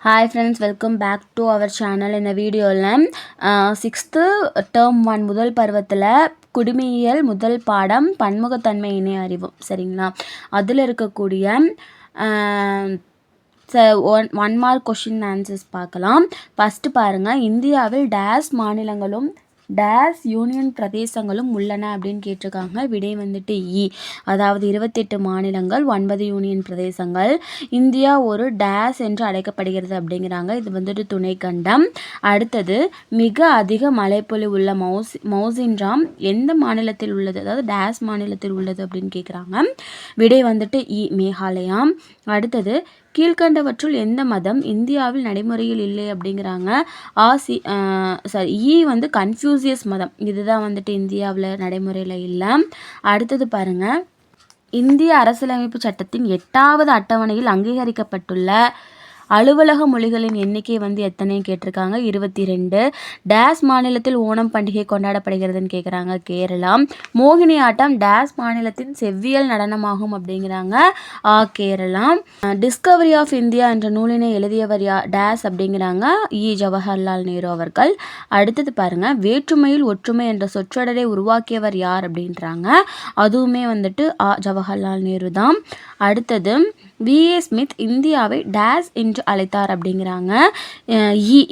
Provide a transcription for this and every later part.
Hi friends, welcome back to our channel. இந்த வீடியோவில் 6th term 1 முதல் பருவத்தில் குடிமையியல் முதல் பாடம் பன்முகத்தன்மை இணை அறிவு சரிங்களா, அதில் இருக்கக்கூடிய ஒன் மார்க் கொஷின் ஆன்சர்ஸ் பார்க்கலாம். ஃபஸ்ட்டு பாருங்கள், இந்தியாவில் டேஸ் மாநிலங்களும் டேஸ் யூனியன் பிரதேசங்களும் உள்ளன அப்படின்னு கேட்டிருக்காங்க. விடை வந்துட்டு இ, அதாவது 28 மாநிலங்கள் 9 யூனியன் பிரதேசங்கள். இந்தியா ஒரு டேஸ் என்று அழைக்கப்படுகிறது அப்படிங்கிறாங்க. இது வந்துட்டு துணை கண்டம். அடுத்தது, மிக அதிக மழைப்பொழிவு உள்ள மௌசின்ராம் எந்த மாநிலத்தில் உள்ளது, அதாவது டேஸ் மாநிலத்தில் உள்ளது அப்படின்னு கேட்குறாங்க. விடை வந்துட்டு இ, மேகாலயா. அடுத்தது, கீழ்கண்டவற்றுள் எந்த மதம் இந்தியாவில் நடைமுறையில் இல்லை அப்படிங்கிறாங்க. இ வந்து கன்ஃபியூசியஸ் மதம், இதுதான் வந்துட்டு இந்தியாவில் நடைமுறையில் இல்லை. அடுத்தது பாருங்கள், இந்திய அரசியலமைப்பு சட்டத்தின் 8வது அட்டவணையில் அங்கீகரிக்கப்பட்டுள்ள அலுவலக மொழிகளின் எண்ணிக்கை வந்து எத்தனைன்னு கேட்டிருக்காங்க. 22. டேஸ் மாநிலத்தில் ஓணம் பண்டிகை கொண்டாடப்படுகிறதுன்னு கேட்குறாங்க. கேரளா. மோகினி ஆட்டம் டேஸ் மாநிலத்தின் செவ்வியல் நடனமாகும் அப்படிங்கிறாங்க. கேரளா. டிஸ்கவரி ஆஃப் இந்தியா என்ற நூலினை எழுதியவர் டேஸ் அப்படிங்கிறாங்க. ஜவஹர்லால் நேரு அவர்கள். அடுத்தது பாருங்க, வேற்றுமையில் ஒற்றுமை என்ற சொற்றொடரை உருவாக்கியவர் யார் அப்படின்றாங்க. அதுவுமே வந்துட்டு ஜவஹர்லால் நேரு தான். அடுத்தது, V.A. ஸ்மித் இந்தியாவை டேஸ் என்று அழைத்தார் அப்படிங்கிறாங்க.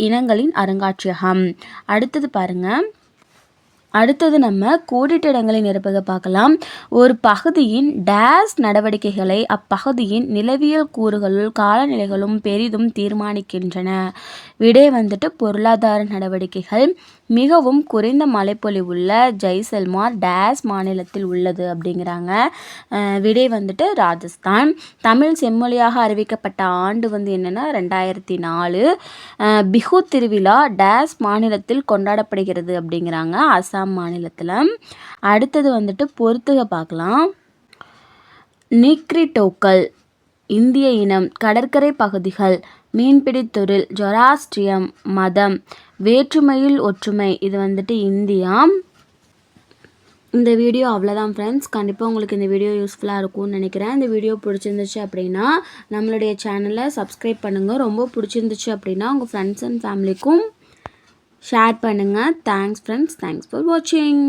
இனங்களின் அருங்காட்சியகம். அடுத்தது பாருங்க, அடுத்தது நம்ம கோடிட்ட இடங்களை நிரப்புக பார்க்கலாம். ஒரு பகுதியின் டேஸ் நடவடிக்கைகளை அப்பகுதியின் நிலவியல் கூறுகளும் காலநிலைகளும் பெரிதும் தீர்மானிக்கின்றன. விடை வந்துட்டு பொருளாதார நடவடிக்கைகள். மிகவும் குறைந்த மழைப்பொழிவுள்ள ஜெய்சல்மார் டேஸ் மாநிலத்தில் உள்ளது அப்படிங்கிறாங்க. விடை வந்துட்டு ராஜஸ்தான். தமிழ் செம்மொழியாக அறிவிக்கப்பட்ட ஆண்டு வந்து என்னென்னா 2004. பிஹு திருவிழா டேஸ் மாநிலத்தில் கொண்டாடப்படுகிறது அப்படிங்கிறாங்க. அசாம் மாநிலத்தில். அடுத்தது வந்துட்டு பொறுத்துக பார்க்கலாம். நீக்ரிட்டோக்கள் இந்திய இனம், கடற்கரை பகுதிகள், மீன்பிடி தொழில், ஜொராஸ்ட்ரியம் மதம், வேற்றுமையில் ஒற்றுமை, இது வந்துட்டு இந்தியா. இந்த வீடியோ அவ்வளோதான் ஃப்ரெண்ட்ஸ். கண்டிப்பாக உங்களுக்கு இந்த வீடியோ யூஸ்ஃபுல்லாக இருக்கும்னு நினைக்கிறேன். இந்த வீடியோ பிடிச்சிருந்துச்சு அப்படின்னா நம்மளுடைய சேனலை சப்ஸ்கிரைப் பண்ணுங்கள். ரொம்ப பிடிச்சிருந்துச்சு அப்படின்னா உங்கள் ஃப்ரெண்ட்ஸ் அண்ட் ஃபேமிலிக்கும் ஷேர் பண்ணுங்கள். தேங்க்ஸ் ஃப்ரெண்ட்ஸ், தேங்க்ஸ் ஃபார் வாட்சிங்.